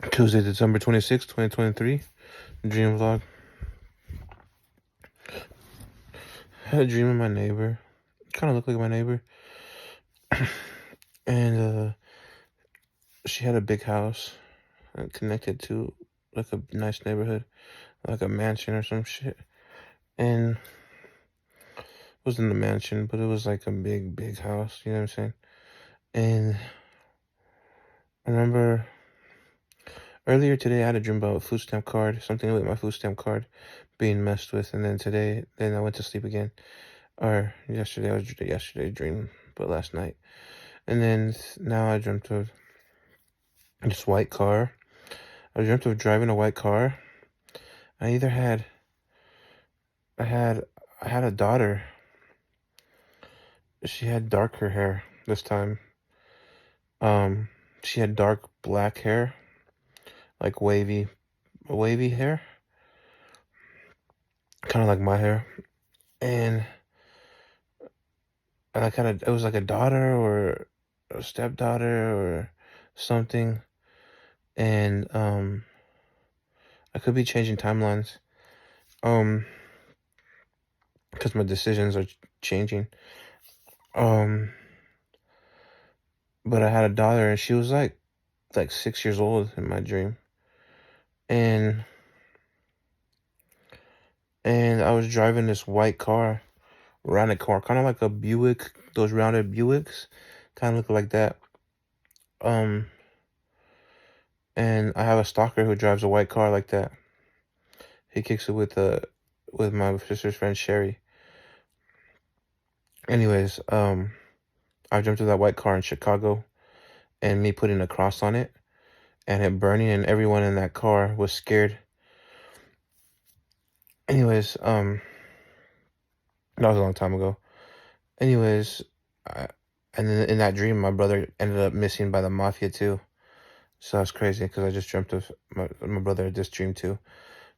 Tuesday, December 26th, 2023. Dreamvlog. I had a dream of my neighbor. Kind of looked like my neighbor. And she had a big house connected to like a nice neighborhood, like a mansion or some shit. And it wasn't a mansion, but it was like a big house. You know what I'm saying? And I remember earlier today I had a dream about a food stamp card, something with my food stamp card being messed with. And then then I went to sleep again. Or yesterday dream, but last night. And then now I dreamt of this white car. I dreamt of driving a white car. I either had I had I had a daughter. She had darker hair this time. Um she had dark black hair, like wavy hair, kind of like my hair. And I kind of it was like a daughter or a stepdaughter or something. And I could be changing timelines. Because my decisions are changing. But I had a daughter, and she was like 6 years old in my dream, and I was driving this white car, rounded car, kind of like a Buick, those rounded Buicks, kind of look like that. And I have a stalker who drives a white car like that. He kicks it with my sister's friend Sherry. Anyways, I jumped to that white car in Chicago, and me putting a cross on it, and it burning, and everyone in that car was scared. Anyways, that was a long time ago. Anyways, and then in that dream, my brother ended up missing by the mafia too. So that's crazy because I just dreamt of my brother had this dream too.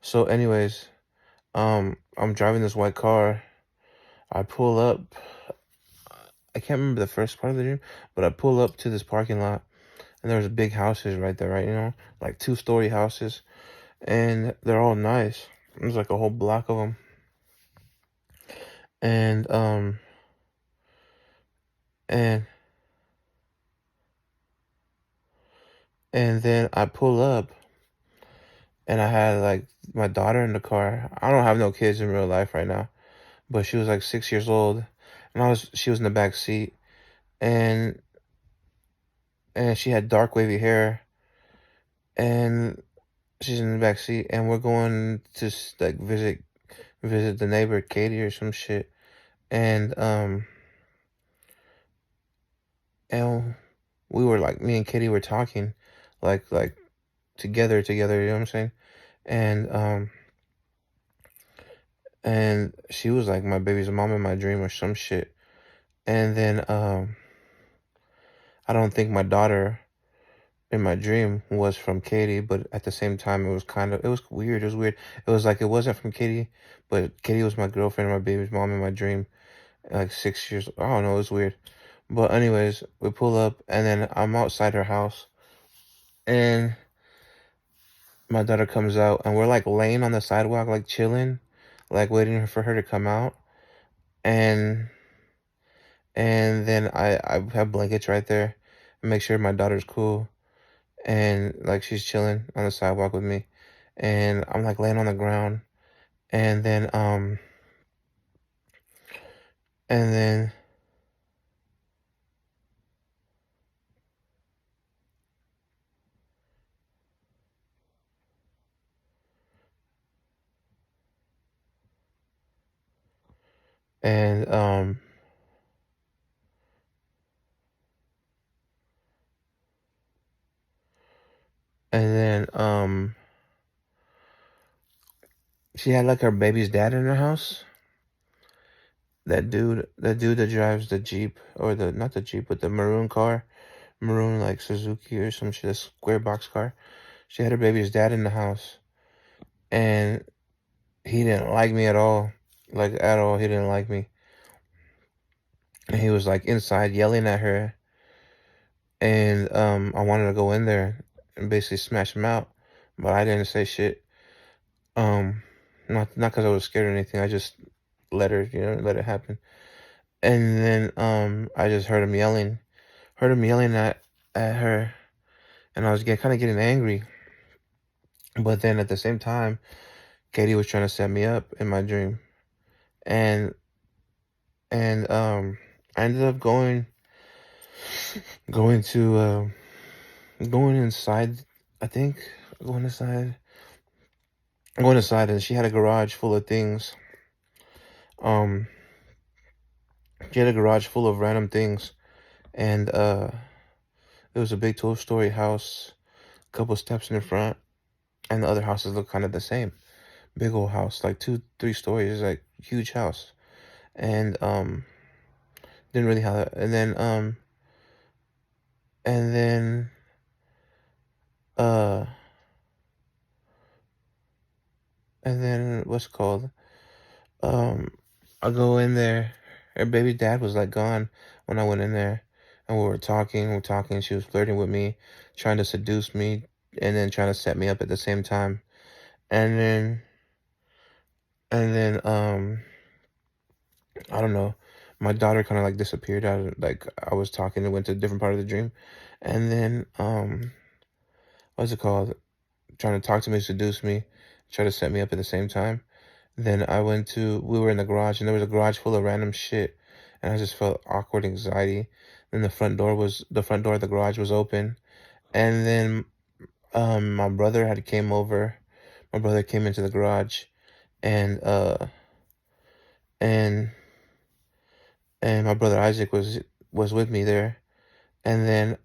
So anyways, I'm driving this white car. I pull up. I can't remember the first part of the dream, but I pull up to this parking lot, and there's big houses right there, right? You know, like 2-story houses, and they're all nice. There's like a whole block of them, and and and then I pull up, and I had like my daughter in the car. I don't have no kids in real life right now, but she was like 6 years old, and she was in the back seat, and she had dark wavy hair, and she's in the back seat, and we're going to like visit the neighbor Katie or some shit, and and we were like, me and Katie were talking, like together, you know what I'm saying? And and she was like my baby's mom in my dream or some shit. And then I don't think my daughter in my dream was from Katie, but at the same time it was weird. It was weird. It was like it wasn't from Katie, but Katie was my girlfriend and my baby's mom in my dream. Like 6 years. I don't know, it was weird. But anyways, we pull up, and then I'm outside her house, and my daughter comes out, and we're like laying on the sidewalk, like chilling, like waiting for her to come out. And then I have blankets right there, and make sure my daughter's cool, and like she's chilling on the sidewalk with me, and I'm like laying on the ground, and then and then and she had like her baby's dad in her house. That dude that drives the Jeep, or the not the Jeep, but the maroon car, maroon like Suzuki or some shit, a square box car. She had her baby's dad in the house, and he didn't like me at all, like at all. He didn't like me, and he was like inside yelling at her, and I wanted to go in there, and basically smash him out. But I didn't say shit. Um, not because I was scared or anything. I just let her, let it happen. And then I just heard him yelling at her, and I was kind of getting angry. But then at the same time, Katie was trying to set me up in my dream, and I ended up going to going inside. I think going inside, and she had a garage full of things. Um, she had a garage full of random things, and it was a big 12-story house, couple steps in the front, and the other houses look kind of the same. Big old house, like 2, 3 stories, like huge house. And didn't really have that. And then uh what's it called? Um I go in there. Her baby dad was like gone when I went in there, and we were talking. She was flirting with me, trying to seduce me, and then trying to set me up at the same time. And then I don't know. My daughter kind of like disappeared out of, like, I was talking and went to a different part of the dream. And then what's it called? Trying to talk to me, seduce me, try to set me up at the same time. Then we were in the garage, and there was a garage full of random shit, and I just felt awkward anxiety. Then the front door of the garage was open, and then my brother had came over. My brother came into the garage, and and my brother Iszak was with me there. And then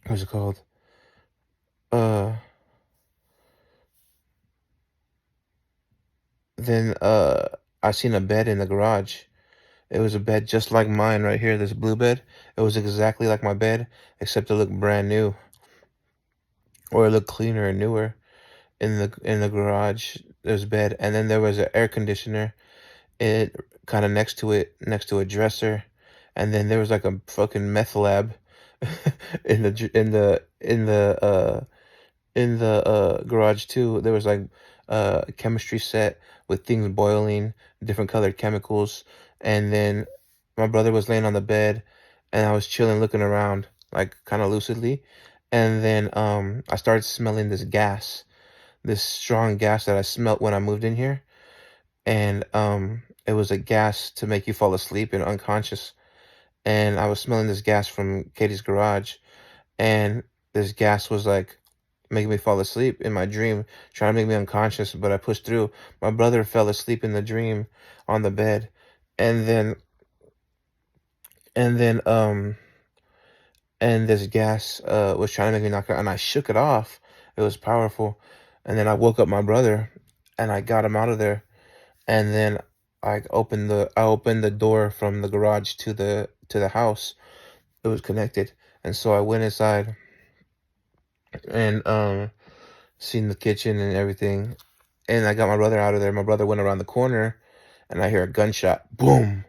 what's it called? Uh then I seen a bed in the garage. It was a bed just like mine right here, this blue bed. It was exactly like my bed, except it looked brand new, or it looked cleaner and newer. In the garage, there's a bed, and then there was an air conditioner. It kind of next to a dresser, and then there was like a fucking meth lab in the garage too. There was like a chemistry set with things boiling, different colored chemicals. And then my brother was laying on the bed, and I was chilling, looking around, like kind of lucidly. And then I started smelling this strong gas that I smelt when I moved in here. And it was a gas to make you fall asleep and unconscious. And I was smelling this gas from Katie's garage, and this gas was like making me fall asleep in my dream, trying to make me unconscious, but I pushed through. My brother fell asleep in the dream on the bed, and then and this gas was trying to make me knock out, and I shook it off. It was powerful. And then I woke up my brother, and I got him out of there. And then I opened the door from the garage to the house. It was connected. And so I went inside, and seen the kitchen and everything. And I got my brother out of there. My brother went around the corner, and I hear a gunshot, boom.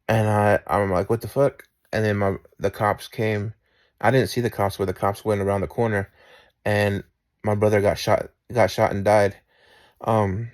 And I'm like, what the fuck? And then the cops came. I didn't see the cops, but the cops went around the corner, and my brother got shot and died. Um,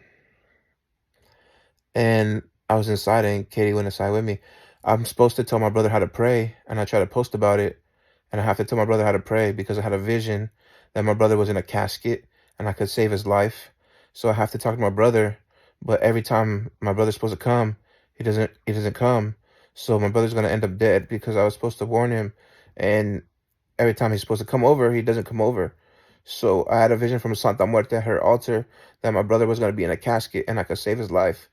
and I was inside, and Katie went inside with me. I'm supposed to tell my brother how to pray, and I try to post about it, and I have to tell my brother how to pray because I had a vision that my brother was in a casket and I could save his life. So I have to talk to my brother, but every time my brother's supposed to come, he doesn't come. So my brother's gonna end up dead because I was supposed to warn him, and every time he's supposed to come over, he doesn't come over. So I had a vision from Santa Muerte, her altar, that my brother was gonna be in a casket and I could save his life.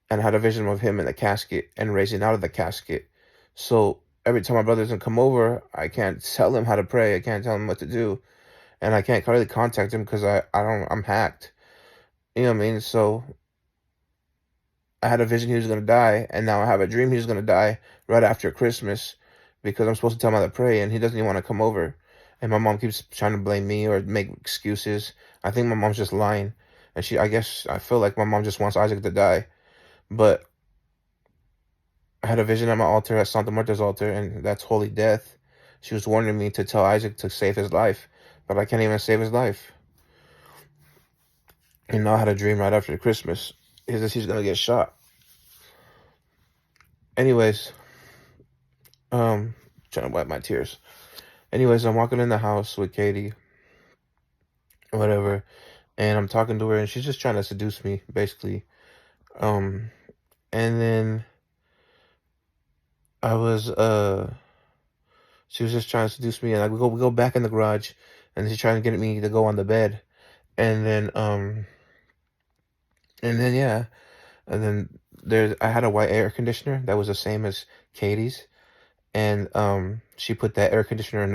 And I had a vision of him in the casket and raising out of the casket. So every time my brother doesn't come over, I can't tell him how to pray. I can't tell him what to do, and I can't really contact him because I'm hacked. You know what I mean? So I had a vision he was gonna die, and now I have a dream he's gonna die right after Christmas because I'm supposed to tell him how to pray, and he doesn't even want to come over. And my mom keeps trying to blame me or make excuses. I think my mom's just lying, and I guess I feel like my mom just wants Iszak to die. But I had a vision at my altar, at Santa Marta's altar, and that's holy death. She was warning me to tell Iszak to save his life, but I can't even save his life. And now I had a dream right after Christmas is that he's gonna get shot. Anyways, trying to wipe my tears. Anyways, I'm walking in the house with Katie, whatever, and I'm talking to her, and she's just trying to seduce me, basically. And then I was she was just trying to seduce me, and we go back in the garage, and she's trying to get me to go on the bed, and then yeah, and then I had a white air conditioner that was the same as Katie's, and she put that air conditioner in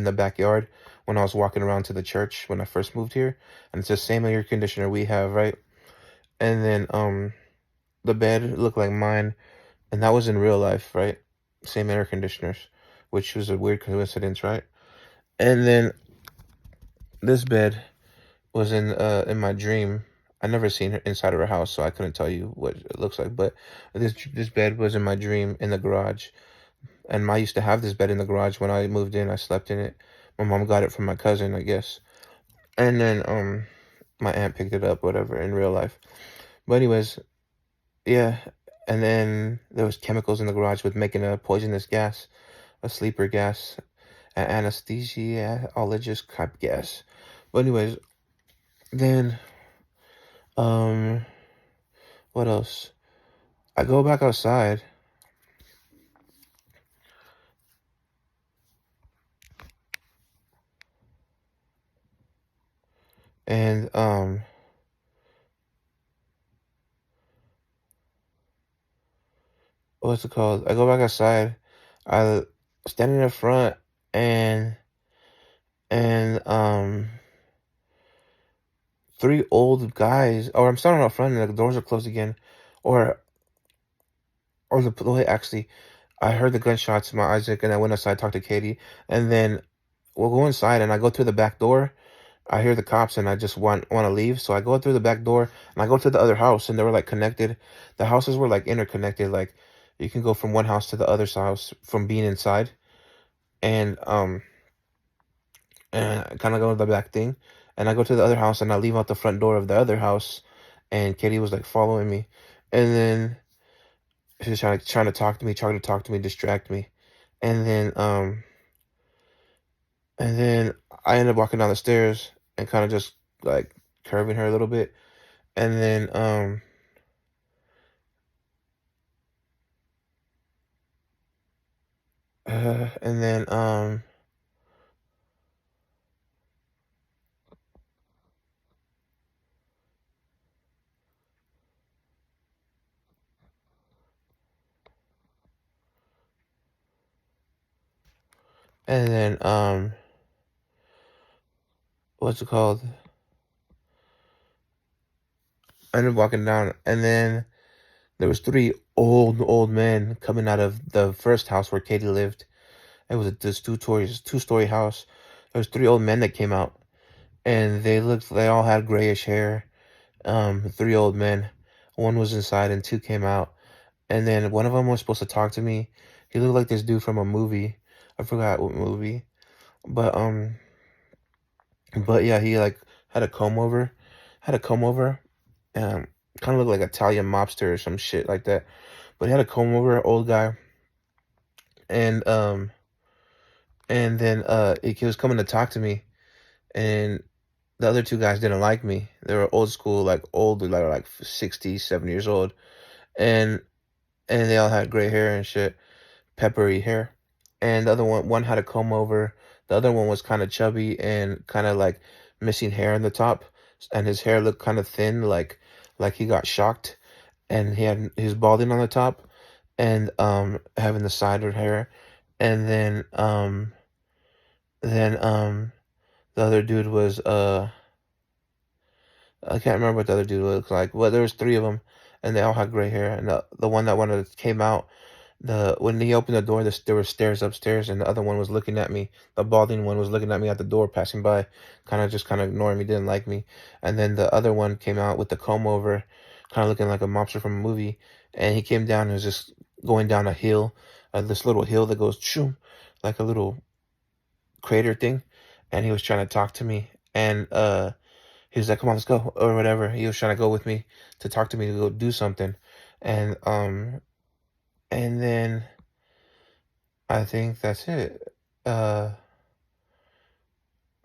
the backyard when I was walking around to the church when I first moved here, and it's the same air conditioner we have, right? And then the bed looked like mine, and that was in real life, right? Same air conditioners, which was a weird coincidence, right? And then this bed was in my dream. I never seen her inside of her house, so I couldn't tell you what it looks like. But this bed was in my dream in the garage, and I used to have this bed in the garage when I moved in. I slept in it. My mom got it from my cousin, I guess, and then my aunt picked it up, whatever, in real life. But anyways, yeah. And then there was chemicals in the garage with making a poisonous gas, a sleeper gas, an anesthesiologist type gas. But anyways, then what else? I go back outside, and what's it called? I go back outside. I stand in the front, and and three old guys. Or I'm standing out front, and the doors are closed again, or the way actually, I heard the gunshots, my Iszak, and I went outside, talked to Katie, and then we'll go inside, and I go through the back door. I hear the cops, and I just want to leave, so I go through the back door, and I go to the other house, and they were like connected. The houses were like interconnected, like you can go from one house to the other house from being inside, and I kind of go to the back thing, and I go to the other house, and I leave out the front door of the other house, and Katie was like following me, and then she was trying to talk to me, distract me, and then I ended up walking down the stairs and kind of just like curving her a little bit, and then and then and then what's it called? I ended up walking down, and then there was three old men coming out of the first house where Katie lived. It was this two-story house. There was three old men that came out, and they all had grayish hair. Three old men. One was inside, and two came out. And then one of them was supposed to talk to me. He looked like this dude from a movie. I forgot what movie, but yeah, he like had a comb over, had a comb over, um, kind of looked like Italian mobster or some shit like that. But he had a comb over, old guy, and then he was coming to talk to me, and the other two guys didn't like me. They were old school, like old, like 60, 70 years old, and they all had gray hair and shit, peppery hair. And the other one had a comb over. The other one was kind of chubby and kind of like missing hair on the top, and his hair looked kind of thin, like he got shocked, and he was balding on the top, and having the side of hair, and then the other dude was I can't remember what the other dude looked like. Well, there was three of them, and they all had gray hair. And the one that came out, when he opened the door, there were stairs upstairs, and the other one was looking at me. The balding one was looking at me at the door, passing by, kind of ignoring me, didn't like me. And then the other one came out with the comb over, kind of looking like a mobster from a movie. And he came down and was just going down a hill, this little hill that goes choom, like a little crater thing, and he was trying to talk to me, and he was like, "Come on, let's go," or whatever. He was trying to go with me to talk to me to go do something, and and then I think that's it. Uh,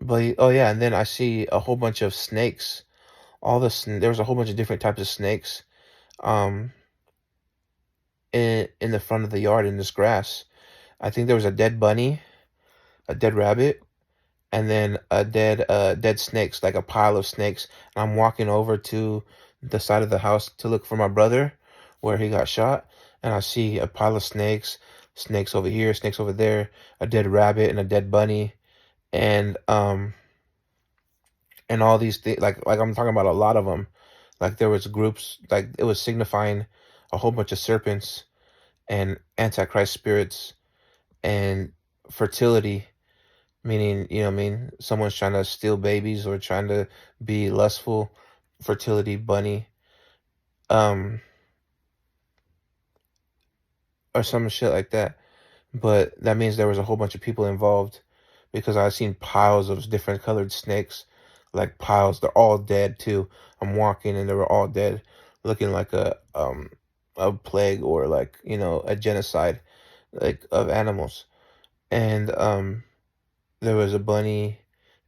oh yeah, and then I see a whole bunch of snakes. There was a whole bunch of different types of snakes, um, in the front of the yard in this grass. I think there was a dead bunny, a dead rabbit, and then a dead snakes, like a pile of snakes. And I'm walking over to the side of the house to look for my brother where he got shot, and I see a pile of snakes, snakes over here, snakes over there, a dead rabbit and a dead bunny, and all these things, like I'm talking about a lot of them. Like there was groups, like it was signifying a whole bunch of serpents and antichrist spirits and fertility, meaning, you know what I mean, someone's trying to steal babies or trying to be lustful, fertility bunny, um, or some shit like that. But that means there was a whole bunch of people involved because I seen piles of different colored snakes, like piles. They're all dead too. I'm walking and they were all dead, looking like a plague or like, you know, a genocide like of animals. And there was a bunny,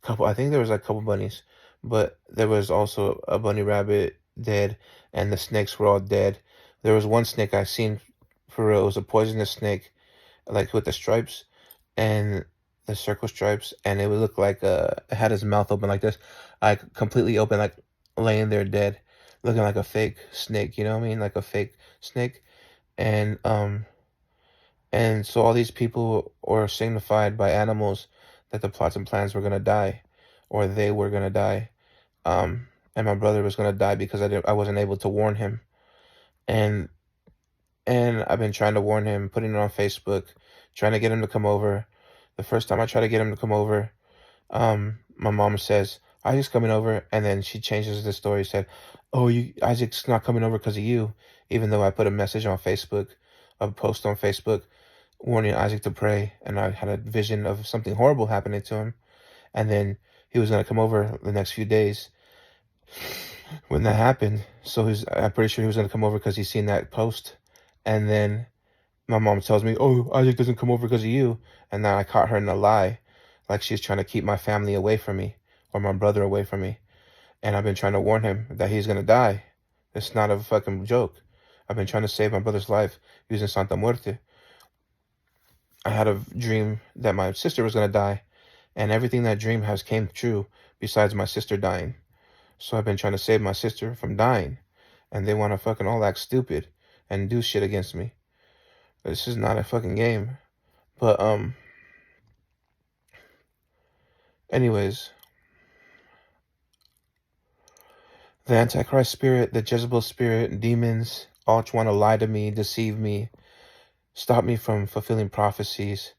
couple. I think there was like a couple bunnies, but there was also a bunny rabbit dead, and the snakes were all dead. There was one snake I seen for real. It was a poisonous snake, like with the stripes and the circle stripes, and it would look like it had his mouth open like this, like completely open, like laying there dead, looking like a fake snake. You know what I mean? Like a fake snake, and so all these people were signified by animals that the plots and plans were gonna die, or they were gonna die. And my brother was gonna die because I wasn't able to warn him. And I've been trying to warn him, putting it on Facebook, trying to get him to come over. The first time I try to get him to come over, my mom says, "Isaac's coming over," and then she changes the story, said, "Oh, Isaac's not coming over because of you," even though I put a message on Facebook, a post on Facebook, warning Isaac to pray, and I had a vision of something horrible happening to him, and then he was gonna come over the next few days when that happened. So I'm pretty sure he was gonna come over because he's seen that post, and then my mom tells me, "Oh, Isaac doesn't come over because of you," and then I caught her in a lie, like she's trying to keep my family away from me or my brother away from me, and I've been trying to warn him that he's gonna die. It's not a fucking joke. I've been trying to save my brother's life using Santa Muerte. I had a dream that my sister was gonna die, and everything that dream has came true besides my sister dying. So I've been trying to save my sister from dying, and they want to fucking all act stupid and do shit against me. This is not a fucking game. But anyways, the Antichrist spirit, the Jezebel spirit, demons, all want to lie to me, deceive me, stop me from fulfilling prophecies,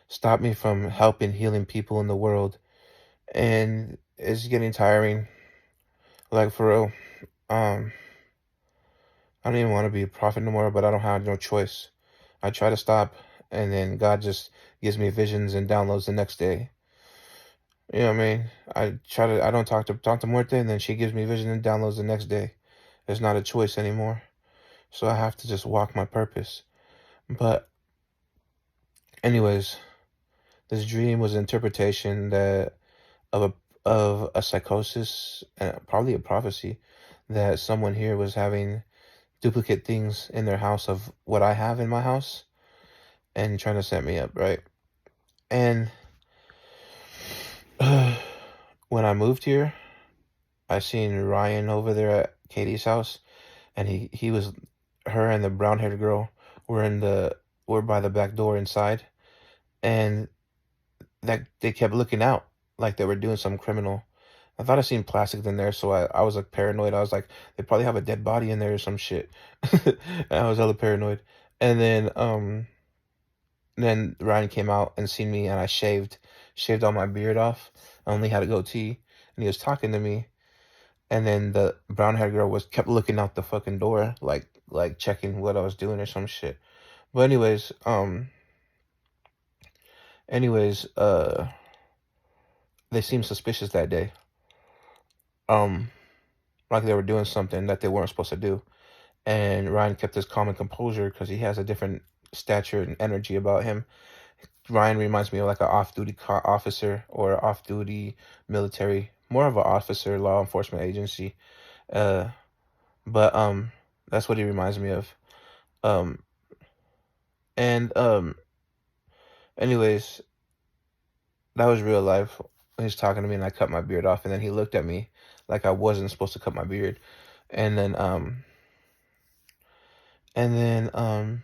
stop me from helping healing people in the world, and it's getting tiring. Like for real, um, I don't even want to be a prophet no more, but I don't have no choice. I try to stop, and then God just gives me visions and downloads the next day. You know what I mean? I don't talk to Muerte, and then she gives me vision and downloads the next day. There's not a choice anymore. So I have to just walk my purpose. But anyways, this dream was an interpretation that of a psychosis and probably a prophecy that someone here was having duplicate things in their house of what I have in my house and trying to set me up, right? And when I moved here, I seen Ryan over there at Katie's house, and he was, her and the brown haired girl were by the back door inside, and that they kept looking out like they were doing some criminal. I thought I seen plastic in there, so I was like paranoid. I was like, they probably have a dead body in there or some shit. And I was hella paranoid. And then Ryan came out and seen me, and I shaved all my beard off. I only had a goatee, and he was talking to me. And then the brown haired girl kept looking out the fucking door, like checking what I was doing or some shit. But anyways, they seemed suspicious that day. Like they were doing something that they weren't supposed to do. And Ryan kept his calm and composure because he has a different stature and energy about him. Ryan reminds me of like an off-duty officer or off-duty military, more of an officer, law enforcement agency. Uh, but that's what he reminds me of. Um, and anyways, that was real life. He was talking to me and I cut my beard off, and then he looked at me like I wasn't supposed to cut my beard, and then and then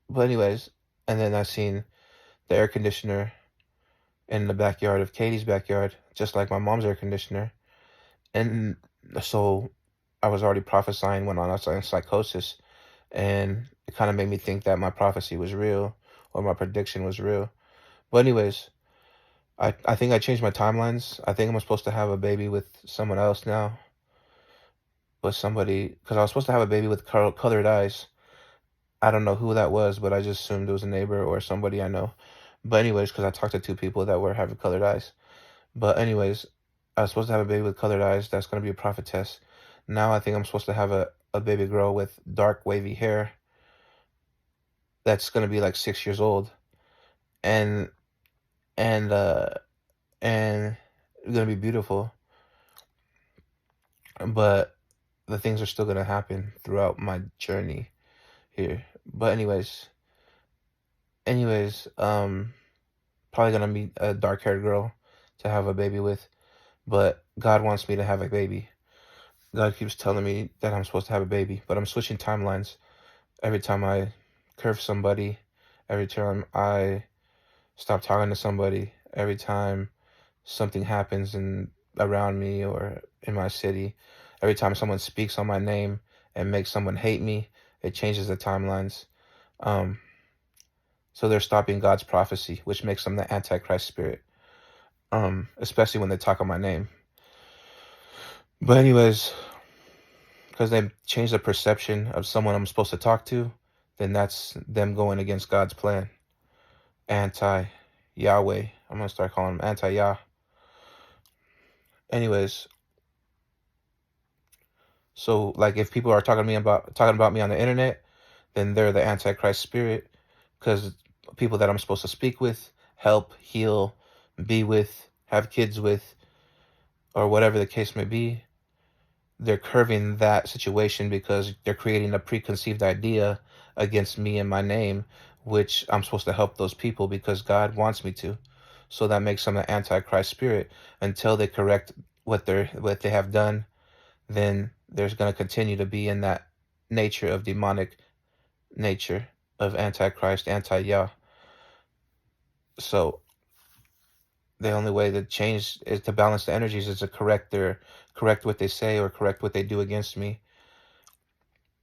but anyways, and then I seen the air conditioner in the backyard of Katie's backyard, just like my mom's air conditioner. And so I was already prophesying when I was in psychosis, and it kind of made me think that my prophecy was real or my prediction was real. But anyways, I think I changed my timelines. I think I'm supposed to have a baby with someone else now, with somebody, because I was supposed to have a baby with colored eyes. I don't know who that was, but I just assumed it was a neighbor or somebody I know. But anyways, because I talked to two people that were having colored eyes. But anyways, I was supposed to have a baby with colored eyes. That's going to be a prophetess. Now I think I'm supposed to have a baby girl with dark wavy hair that's going to be like 6 years old. And and uh and going to be beautiful. But the things are still going to happen throughout my journey here. But anyways, probably going to meet a dark-haired girl to have a baby with. But God wants me to have a baby. God keeps telling me that I'm supposed to have a baby, but I'm switching timelines every time I curve somebody, every time I stop talking to somebody, every time something happens around me or in my city, every time someone speaks on my name and makes someone hate me, it changes the timelines. So they're stopping God's prophecy, which makes them the Antichrist spirit, especially when they talk on my name. But anyways, because they change the perception of someone I'm supposed to talk to, then that's them going against God's plan. Anti-Yahweh. I'm going to start calling them anti-Yah. Anyways, so like if people are talking about me on the internet, then they're the Antichrist spirit, because people that I'm supposed to speak with, help, heal, be with, have kids with, or whatever the case may be, they're curving that situation because they're creating a preconceived idea against me and my name, which I'm supposed to help those people because God wants me to. So that makes them an Antichrist spirit. Until they correct what they have done, then there's going to continue to be in that nature of demonic nature of Antichrist, anti-Yah. So the only way to change is to balance the energies, is to correct what they say or correct what they do against me.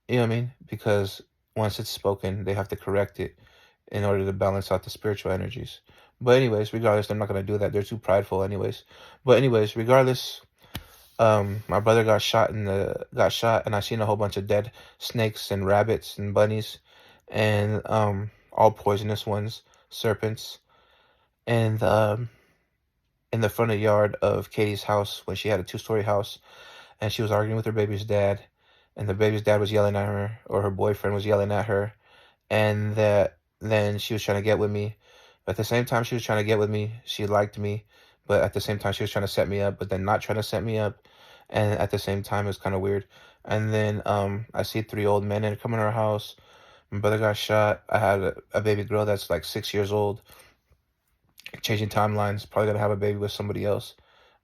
You know what I mean? Because once it's spoken, they have to correct it in order to balance out the spiritual energies. But anyways, regardless, they're not going to do that. They're too prideful anyways. But anyways, regardless, my brother got shot and I seen a whole bunch of dead snakes and rabbits and bunnies and all poisonous ones, serpents. And in the front of the yard of Katie's house, when she had a 2-story house, and she was arguing with her baby's dad, and the baby's dad was yelling at her, or her boyfriend was yelling at her, and then she was trying to get with me. But at the same time she was trying to get with me, she liked me, but at the same time she was trying to set me up, but then not trying to set me up, and at the same time it was kind of weird. And then I see 3 old men come in our house. My brother got shot. I had a baby girl that's like 6 years old, changing timelines, probably gonna have a baby with somebody else.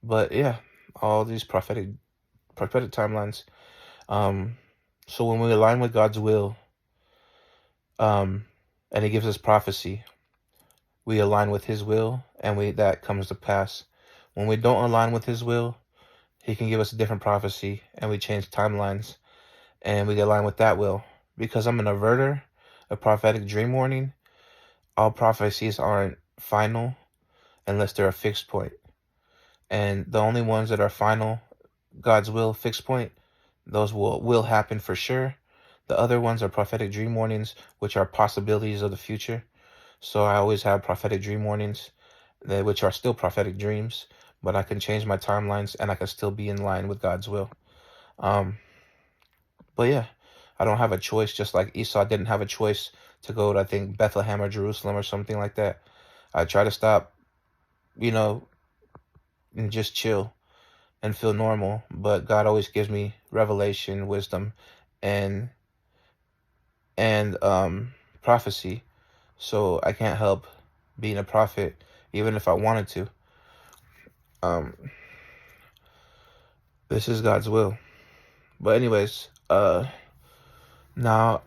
But yeah, all these prophetic timelines. So when we align with God's will, and He gives us prophecy, we align with His will, and that comes to pass. When we don't align with His will, He can give us a different prophecy, and we change timelines, and we align with that will. Because I'm an averter, a prophetic dream warning, all prophecies aren't final unless they're a fixed point. And the only ones that are final, God's will, fixed point, those will happen for sure. The other ones are prophetic dream warnings, which are possibilities of the future. So I always have prophetic dream warnings, which are still prophetic dreams, but I can change my timelines and I can still be in line with God's will. But yeah, I don't have a choice, just like Esau didn't have a choice to go to, I think, Bethlehem or Jerusalem or something like that. I try to stop, you know, and just chill and feel normal, but God always gives me revelation, wisdom, and prophecy. So I can't help being a prophet, even if I wanted to. This is God's will. But anyways, now now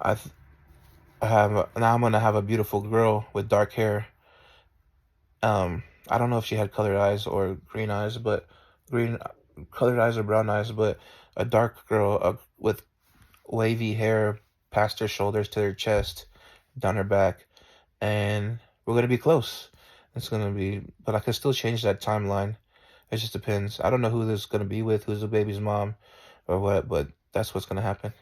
I'm gonna have a beautiful girl with dark hair. I don't know if she had colored eyes or green eyes, but green colored eyes or brown eyes, but a dark girl with wavy hair past her shoulders to her chest, down her back, and we're gonna be close. It's gonna be, but I can still change that timeline. It just depends. I don't know who this is gonna be with, who's the baby's mom, or what, but that's what's gonna happen.